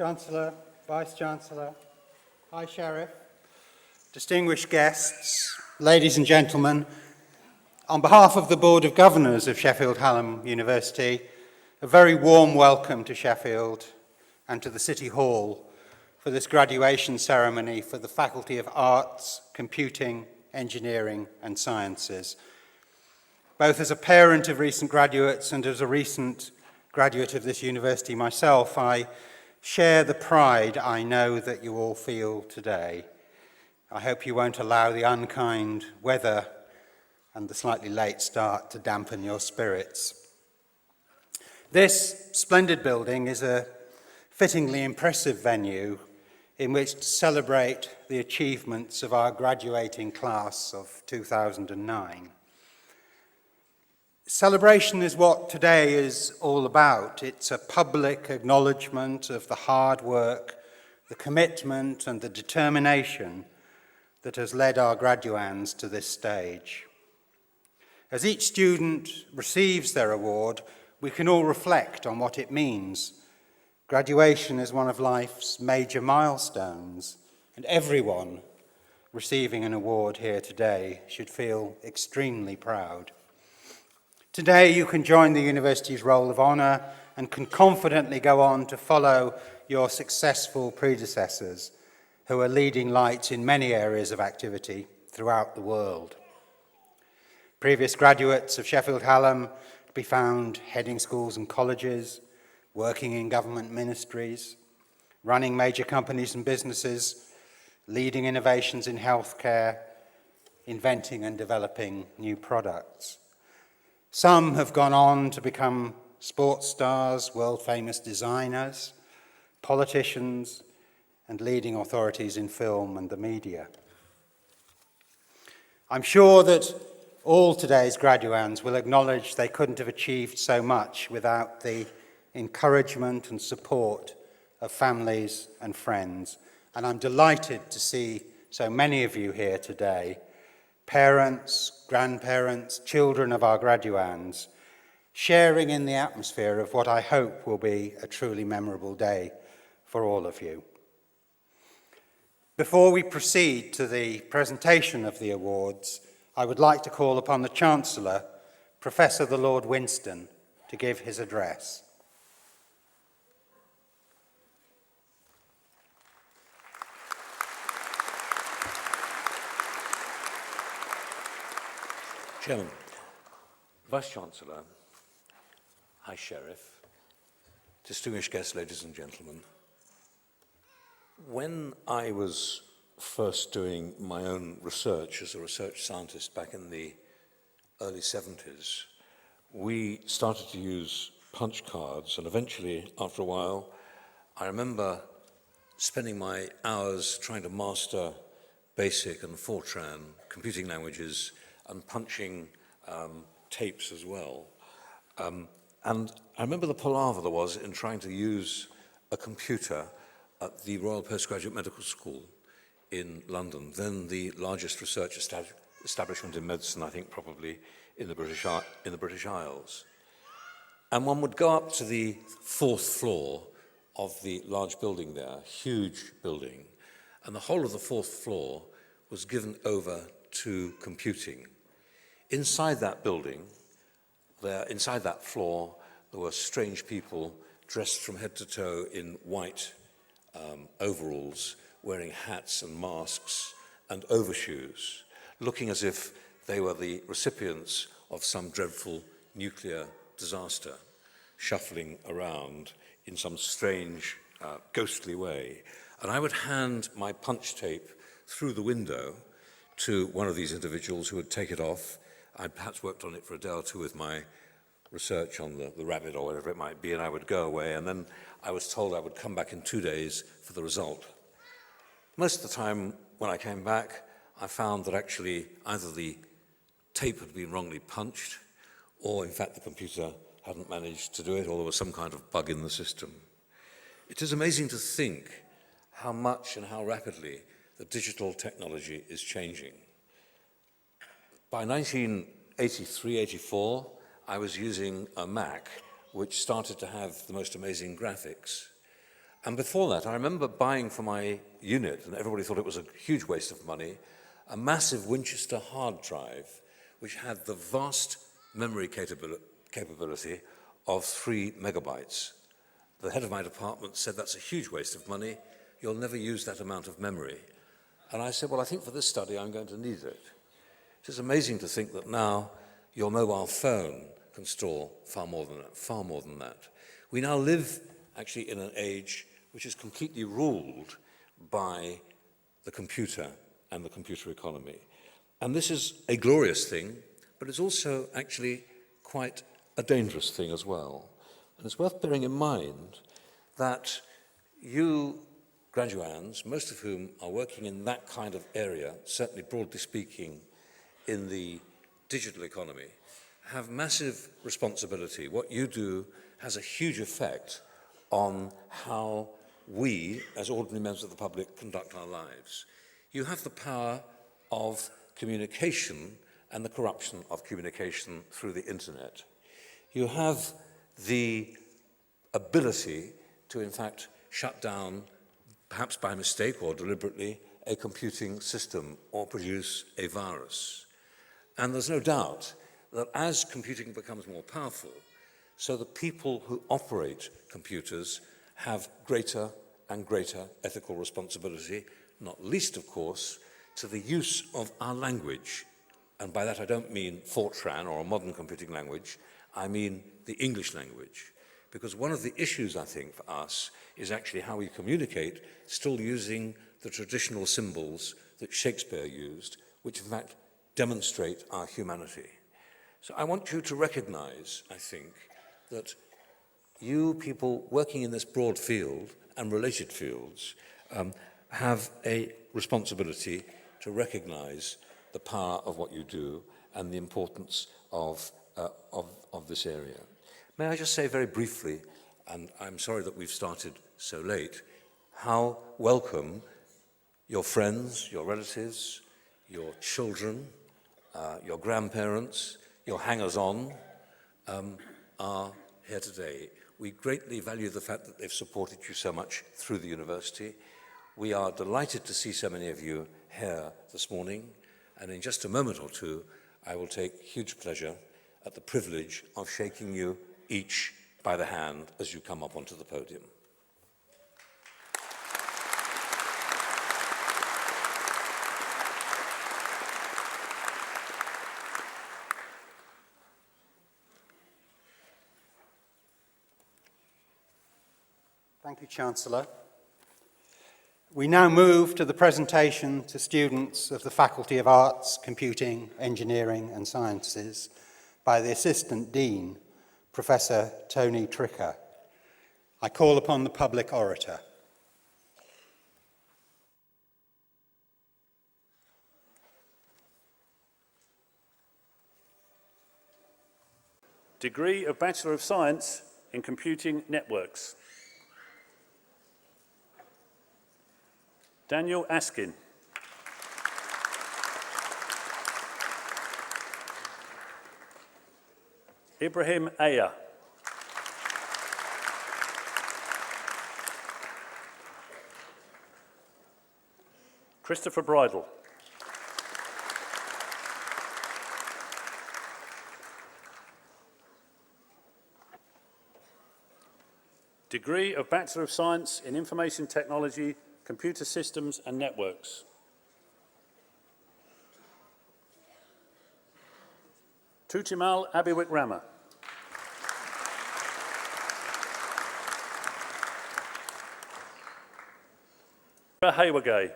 Chancellor, Vice-Chancellor, High Sheriff, distinguished guests, ladies and gentlemen, on behalf of the Board of Governors of Sheffield Hallam University, a very warm welcome to Sheffield and to the City Hall for this graduation ceremony for the Faculty of Arts, Computing, Engineering and Sciences. Both as a parent of recent graduates and as a recent graduate of this university myself, I share the pride I know that you all feel today. I hope you won't allow the unkind weather and the slightly late start to dampen your spirits. This splendid building is a fittingly impressive venue in which to celebrate the achievements of our graduating class of 2009. Celebration is what today is all about. It's a public acknowledgement of the hard work, the commitment and the determination that has led our graduands to this stage. As each student receives their award, we can all reflect on what it means. Graduation is one of life's major milestones, and everyone receiving an award here today should feel extremely proud. Today you can join the university's roll of honour and can confidently go on to follow your successful predecessors who are leading lights in many areas of activity throughout the world. Previous graduates of Sheffield Hallam to be found heading schools and colleges, working in government ministries, running major companies and businesses, leading innovations in healthcare, inventing and developing new products. Some have gone on to become sports stars, world-famous designers, politicians, and leading authorities in film and the media. I'm sure that all today's graduands will acknowledge they couldn't have achieved so much without the encouragement and support of families and friends. And I'm delighted to see so many of you here today, parents, grandparents, children of our graduands, sharing in the atmosphere of what I hope will be a truly memorable day for all of you. Before we proceed to the presentation of the awards, I would like to call upon the Chancellor, Professor the Lord Winston, to give his address. Chairman, Vice-Chancellor, High Sheriff, distinguished guests, ladies and gentlemen, when I was first doing my own research as a research scientist back in the early 70s, we started to use punch cards, and eventually, after a while, I remember spending my hours trying to master BASIC and Fortran computing languages and punching tapes as well. And I remember the palaver there was in trying to use a computer at the Royal Postgraduate Medical School in London, then the largest research establishment in medicine, I think probably in the British Isles. And one would go up to the 4th floor of the large building there, huge building, and the whole of the 4th floor was given over to computing. Inside that building, inside that floor, there were strange people dressed from head to toe in white overalls, wearing hats and masks and overshoes, looking as if they were the recipients of some dreadful nuclear disaster, shuffling around in some strange, ghostly way. And I would hand my punch tape through the window to one of these individuals who would take it off. I'd perhaps worked on it for a day or two with my research on the rabbit or whatever it might be, and I would go away, and then I was told I would come back in 2 days for the result. Most of the time when I came back, I found that actually either the tape had been wrongly punched, or in fact the computer hadn't managed to do it, or there was some kind of bug in the system. It is amazing to think how much and how rapidly the digital technology is changing. By 1983-84, I was using a Mac which started to have the most amazing graphics. And before that, I remember buying for my unit, and everybody thought it was a huge waste of money, a massive Winchester hard drive which had the vast memory capability of 3 megabytes. The head of my department said, "That's a huge waste of money. You'll never use that amount of memory." And I said, "Well, I think for this study I'm going to need it." It is amazing to think that now your mobile phone can store far more than that. We now live actually in an age which is completely ruled by the computer and the computer economy. And this is a glorious thing, but it's also actually quite a dangerous thing as well. And it's worth bearing in mind that you graduands, most of whom are working in that kind of area, certainly broadly speaking, in the digital economy, have massive responsibility. What you do has a huge effect on how we, as ordinary members of the public, conduct our lives. You have the power of communication and the corruption of communication through the internet. You have the ability to, in fact, shut down, perhaps by mistake or deliberately, a computing system or produce a virus. And there's no doubt that as computing becomes more powerful, so the people who operate computers have greater and greater ethical responsibility, not least, of course, to the use of our language. And by that I don't mean Fortran or a modern computing language, I mean the English language. because one of the issues, I think, for us is actually how we communicate, still using the traditional symbols that Shakespeare used, which in fact demonstrate our humanity. So I want you to recognize, I think, that you people working in this broad field and related fields have a responsibility to recognize the power of what you do and the importance of this area. May I just say very briefly, and I'm sorry that we've started so late, how welcome your friends, your relatives, your children, your grandparents, your hangers-on are here today. We greatly value the fact that they've supported you so much through the university. We are delighted to see so many of you here this morning, and in just a moment or two, I will take huge pleasure at the privilege of shaking you each by the hand as you come up onto the podium. Thank you, Chancellor. We now move to the presentation to students of the Faculty of Arts, Computing, Engineering and Sciences by the Assistant Dean, Professor Tony Tricker. I call upon the public orator. Degree of Bachelor of Science in Computing Networks. Daniel Askin. Ibrahim Aya. Christopher Bridle. Degree of Bachelor of Science in Information Technology, Computer Systems and Networks. Tuchimal Abiwik Rama. Haywagay.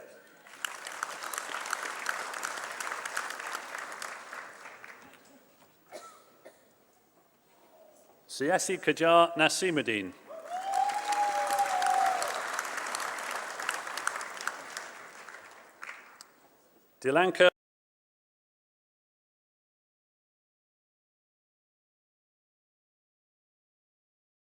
Siyasi Kaja Nasimuddin. Dilanka